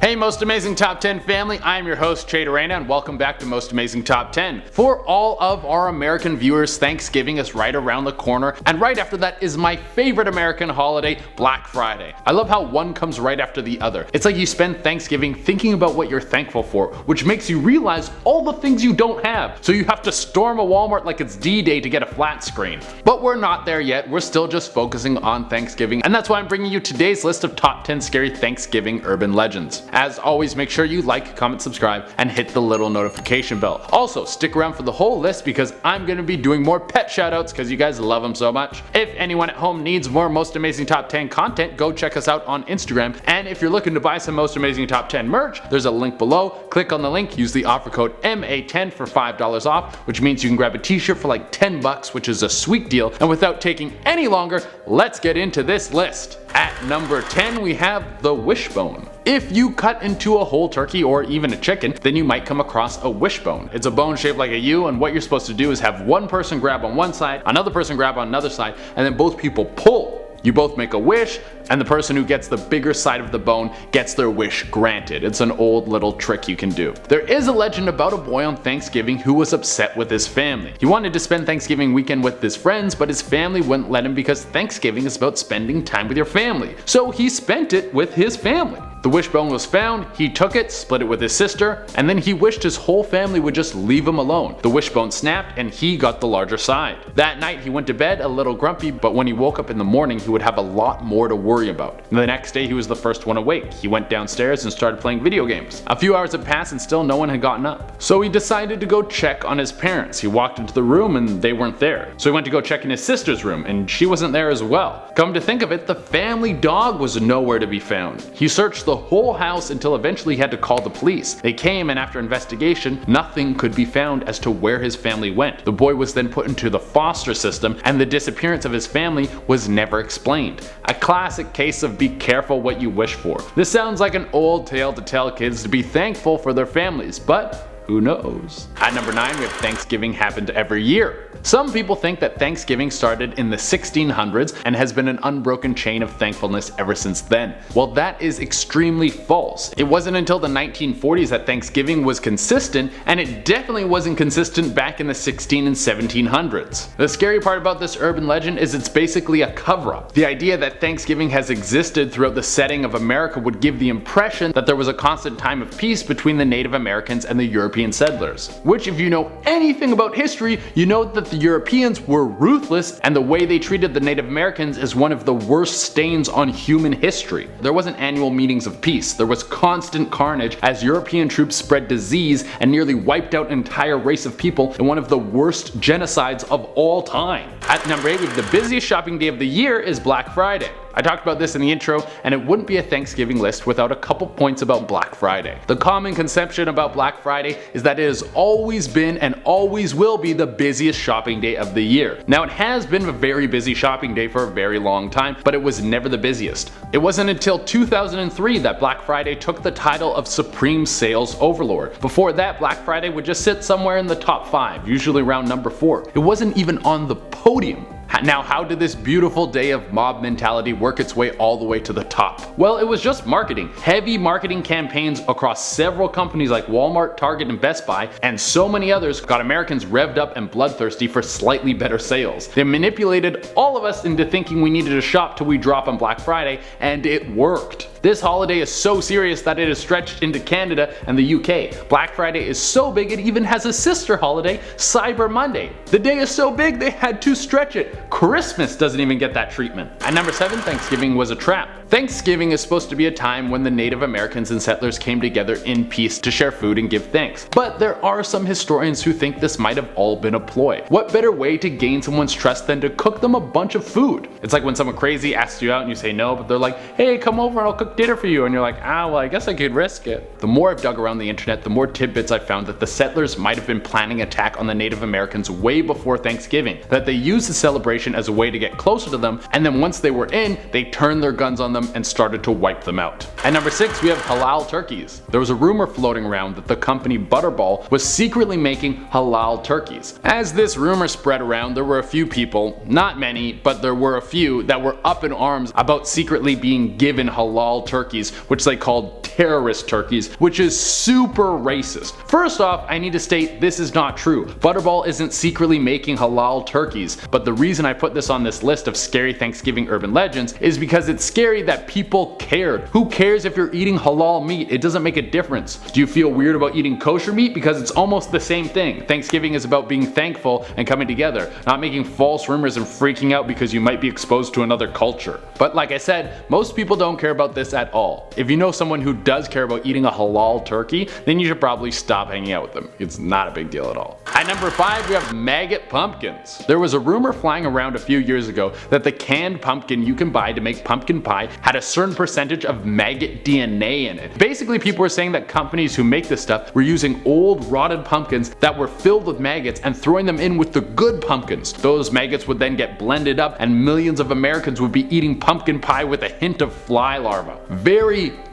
Hey Most Amazing Top 10 family, I'm your host Jay Durana and welcome back to Most Amazing Top 10. For all of our American viewers, Thanksgiving is right around the corner, and right after that is my favorite American holiday, Black Friday. I love how one comes right after the other. It's like you spend Thanksgiving thinking about what you're thankful for, which makes you realize all the things you don't have, so you have to storm a Walmart like it's D-Day to get a flat screen. But we're not there yet, we're still just focusing on Thanksgiving, and that's why I'm bringing you today's list of top 10 scary Thanksgiving urban legends. As always, make sure you like, comment, subscribe, and hit the little notification bell. Also, stick around for the whole list because I'm going to be doing more pet shoutouts because you guys love them so much. If anyone at home needs more Most Amazing Top 10 content, go check us out on Instagram. And if you're looking to buy some Most Amazing Top 10 merch, there's a link below. Click on the link, use the offer code MA10 for $5 off, which means you can grab a t-shirt for like 10 bucks, which is a sweet deal. And without taking any longer, let's get into this list. At number 10, we have the Wishbone. If you cut into a whole turkey or even a chicken, then you might come across a wishbone. It's a bone shaped like a U, and what you're supposed to do is have one person grab on one side, another person grab on another side, and then both people pull. You both make a wish, and the person who gets the bigger side of the bone gets their wish granted. It's an old little trick you can do. There is a legend about a boy on Thanksgiving who was upset with his family. He wanted to spend Thanksgiving weekend with his friends, but his family wouldn't let him because Thanksgiving is about spending time with your family. So he spent it with his family. The wishbone was found, he took it, split it with his sister, and then he wished his whole family would just leave him alone. The wishbone snapped and he got the larger side. That night he went to bed a little grumpy, but when he woke up in the morning he would have a lot more to worry about. And the next day he was the first one awake. He went downstairs and started playing video games. A few hours had passed and still no one had gotten up. So he decided to go check on his parents. He walked into the room and they weren't there. So he went to go check in his sister's room and she wasn't there as well. Come to think of it, the family dog was nowhere to be found. He searched the whole house until eventually he had to call the police. They came and after investigation, nothing could be found as to where his family went. The boy was then put into the foster system and the disappearance of his family was never explained. A classic case of be careful what you wish for. This sounds like an old tale to tell kids to be thankful for their families, but who knows? At number 9, we have Thanksgiving happened every year. Some people think that Thanksgiving started in the 1600s and has been an unbroken chain of thankfulness ever since then. Well, that is extremely false. It wasn't until the 1940s that Thanksgiving was consistent, and it definitely wasn't consistent back in the 16 and 1700s. The scary part about this urban legend is it's basically a cover-up. The idea that Thanksgiving has existed throughout the setting of America would give the impression that there was a constant time of peace between the Native Americans and the European settlers. Which, if you know anything about history, you know that the Europeans were ruthless and the way they treated the Native Americans is one of the worst stains on human history. There wasn't annual meetings of peace, there was constant carnage as European troops spread disease and nearly wiped out an entire race of people in one of the worst genocides of all time. At number 8, we have the busiest shopping day of the year is Black Friday. I talked about this in the intro, and it wouldn't be a Thanksgiving list without a couple points about Black Friday. The common conception about Black Friday is that it has always been and always will be the busiest shopping day of the year. Now, it has been a very busy shopping day for a very long time, but it was never the busiest. It wasn't until 2003 that Black Friday took the title of Supreme Sales Overlord. Before that, Black Friday would just sit somewhere in the top 5, usually around number 4. It wasn't even on the podium. Now, how did this beautiful day of mob mentality work its way all the way to the top? Well, it was just marketing. Heavy marketing campaigns across several companies like Walmart, Target, and Best Buy, and so many others got Americans revved up and bloodthirsty for slightly better sales. They manipulated all of us into thinking we needed to shop till we drop on Black Friday, and it worked. This holiday is so serious that it is stretched into Canada and the UK. Black Friday is so big it even has a sister holiday, Cyber Monday. The day is so big they had to stretch it. Christmas doesn't even get that treatment. At number 7, Thanksgiving was a trap. Thanksgiving is supposed to be a time when the Native Americans and settlers came together in peace to share food and give thanks. But there are some historians who think this might have all been a ploy. What better way to gain someone's trust than to cook them a bunch of food? It's like when someone crazy asks you out and you say no, but they're like, hey, come over and I'll cook dinner for you, and you're like, well, I guess I could risk it. The more I've dug around the internet, the more tidbits I've found that the settlers might have been planning an attack on the Native Americans way before Thanksgiving, that they used the celebration as a way to get closer to them, and then once they were in, they turned their guns on them them and started to wipe them out. At number 6 we have halal turkeys. There was a rumor floating around that the company Butterball was secretly making halal turkeys. As this rumor spread around, there were a few people, not many, but there were a few that were up in arms about secretly being given halal turkeys, which they called terrorist turkeys, which is super racist. First off, I need to state this is not true. Butterball isn't secretly making halal turkeys, but the reason I put this on this list of scary Thanksgiving urban legends is because it's scary that people cared. Who cares if you're eating halal meat? It doesn't make a difference. Do you feel weird about eating kosher meat? Because it's almost the same thing. Thanksgiving is about being thankful and coming together, not making false rumors and freaking out because you might be exposed to another culture. But like I said, most people don't care about this at all. If you know someone who does care about eating a halal turkey, then you should probably stop hanging out with them. It's not a big deal at all. At number 5 we have maggot pumpkins. There was a rumor flying around a few years ago that the canned pumpkin you can buy to make pumpkin pie had a certain percentage of maggot DNA in it. Basically, people were saying that companies who make this stuff were using old rotted pumpkins that were filled with maggots and throwing them in with the good pumpkins. Those maggots would then get blended up and millions of Americans would be eating pumpkin pie with a hint of fly larvae.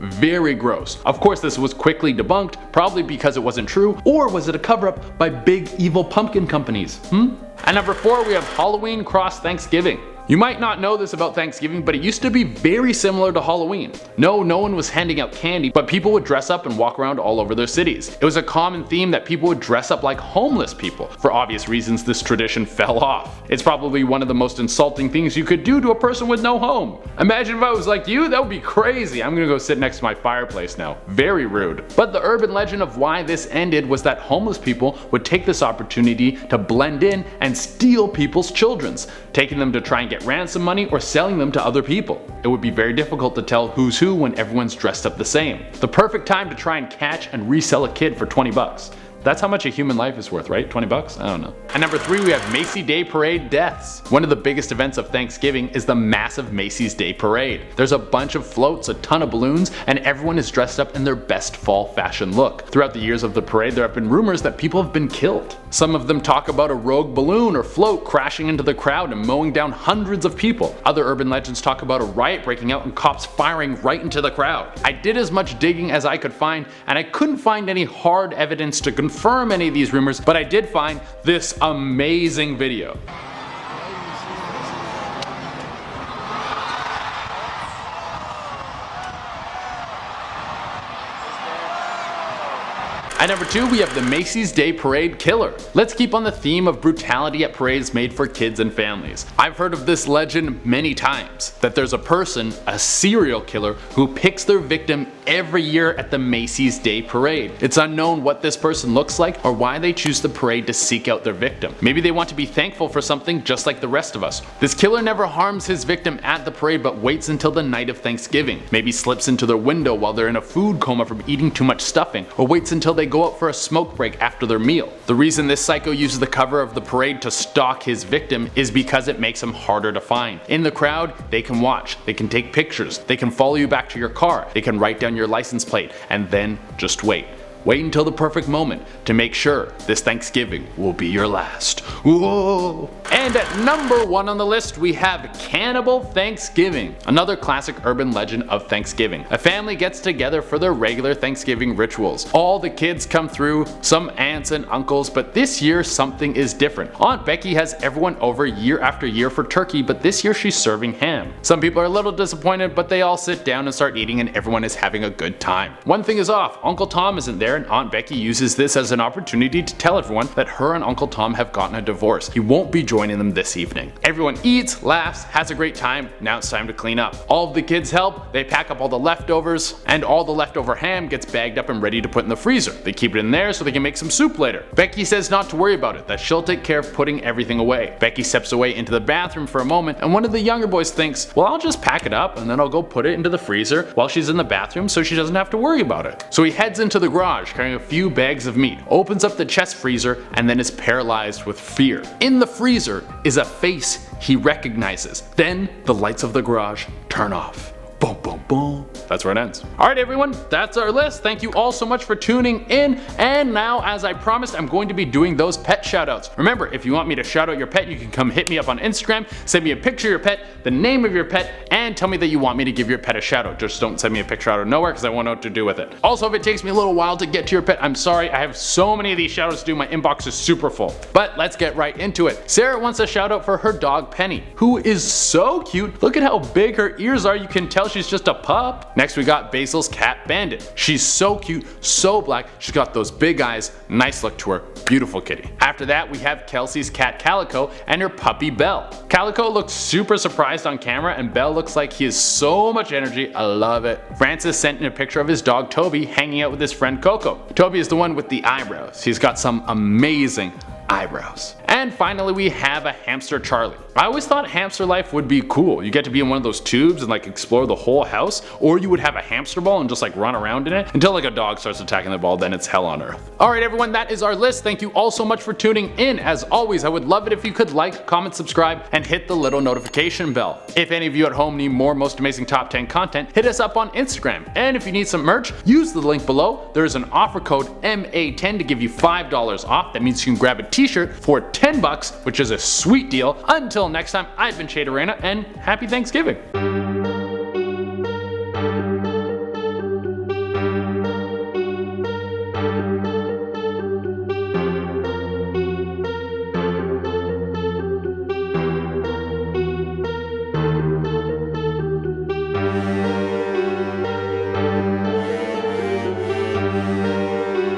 Very gross. Of course, this was quickly debunked, probably because it wasn't true, or was it a cover-up by big evil pumpkin companies? At number 4 we have Halloween cross Thanksgiving. You might not know this about Thanksgiving, but it used to be very similar to Halloween. No one was handing out candy, but people would dress up and walk around all over their cities. It was a common theme that people would dress up like homeless people. For obvious reasons, this tradition fell off. It's probably one of the most insulting things you could do to a person with no home. Imagine if I was like you, that would be crazy. I'm gonna go sit next to my fireplace now. Very rude. But the urban legend of why this ended was that homeless people would take this opportunity to blend in and steal people's children's, taking them to try and get ransom money or selling them to other people. It would be very difficult to tell who's who when everyone's dressed up the same. The perfect time to try and catch and resell a kid for 20 bucks. That's how much a human life is worth, right? 20 bucks? I don't know. At number 3 we have Macys Day Parade deaths. One of the biggest events of Thanksgiving is the massive Macys Day Parade. There's a bunch of floats, a ton of balloons, and everyone is dressed up in their best fall fashion look. Throughout the years of the parade, there have been rumors that people have been killed. Some of them talk about a rogue balloon or float crashing into the crowd and mowing down hundreds of people. Other urban legends talk about a riot breaking out and cops firing right into the crowd. I did as much digging as I could find, and I couldn't find any hard evidence to confirm any of these rumors, but I did find this amazing video. At number 2 we have the Macys Day Parade killer. Let's keep on the theme of brutality at parades made for kids and families. I've heard of this legend many times, that there's a person, a serial killer, who picks their victim every year at the Macys Day Parade. It's unknown what this person looks like or why they choose the parade to seek out their victim. Maybe they want to be thankful for something just like the rest of us. This killer never harms his victim at the parade but waits until the night of Thanksgiving. Maybe slips into their window while they're in a food coma from eating too much stuffing, or waits until they go out for a smoke break after their meal. The reason this psycho uses the cover of the parade to stalk his victim is because it makes him harder to find. In the crowd, they can watch, they can take pictures, they can follow you back to your car, they can write down your license plate, and then just wait. Wait until the perfect moment to make sure this Thanksgiving will be your last. Whoa. And at number 1 on the list we have Cannibal Thanksgiving, another classic urban legend of Thanksgiving. A family gets together for their regular Thanksgiving rituals. All the kids come through, some aunts and uncles, but this year something is different. Aunt Becky has everyone over year after year for turkey, but this year she's serving ham. Some people are a little disappointed, but they all sit down and start eating and everyone is having a good time. One thing is off, Uncle Tom isn't there, and Aunt Becky uses this as an opportunity to tell everyone that her and Uncle Tom have gotten a divorce. He won't be joining them this evening. Everyone eats, laughs, has a great time. Now it's time to clean up. All of the kids help, they pack up all the leftovers, and all the leftover ham gets bagged up and ready to put in the freezer. They keep it in there so they can make some soup later. Becky says not to worry about it, that she'll take care of putting everything away. Becky steps away into the bathroom for a moment, and one of the younger boys thinks, well, I'll just pack it up and then I'll go put it into the freezer while she's in the bathroom so she doesn't have to worry about it. So he heads into the garage carrying a few bags of meat, opens up the chest freezer, and then is paralyzed with fear. In the freezer is a face he recognizes. Then the lights of the garage turn off. Boom, boom. boom, boom. That's where it ends. Alright everyone, that's our list. Thank you all so much for tuning in. And now, as I promised, I'm going to be doing those pet shoutouts. Remember, if you want me to shout out your pet, you can come hit me up on Instagram, send me a picture of your pet, the name of your pet, and tell me that you want me to give your pet a shout out. Just don't send me a picture out of nowhere because I won't know what to do with it. Also, if it takes me a little while to get to your pet, I'm sorry. I have so many of these shout outs to do. My inbox is super full. But let's get right into it. Sarah wants a shout out for her dog Penny, who is so cute. Look at how big her ears are. You can tell she's just a pup. Next we got Basil's cat Bandit. She's so cute, so black. She's got those big eyes, nice look to her, beautiful kitty. After that we have Kelsey's cat Calico and her puppy Belle. Calico looks super surprised on camera and Belle looks like he has so much energy. I love it. Francis sent in a picture of his dog Toby hanging out with his friend Coco. Toby is the one with the eyebrows. He's got some amazing eyebrows. And finally we have a hamster Charlie. I always thought hamster life would be cool. You get to be in one of those tubes and like explore the whole house, or you would have a hamster ball and just like run around in it until like a dog starts attacking the ball, then it's hell on earth. Alright everyone, that is our list. Thank you all so much for tuning in. As always, I would love it if you could like, comment, subscribe, and hit the little notification bell. If any of you at home need more Most Amazing Top 10 content, hit us up on Instagram. And if you need some merch, use the link below. There is an offer code MA10 to give you $5 off. That means you can grab a t-shirt for $10, which is a sweet deal. Until next time, I've been Shade Arena, and happy Thanksgiving.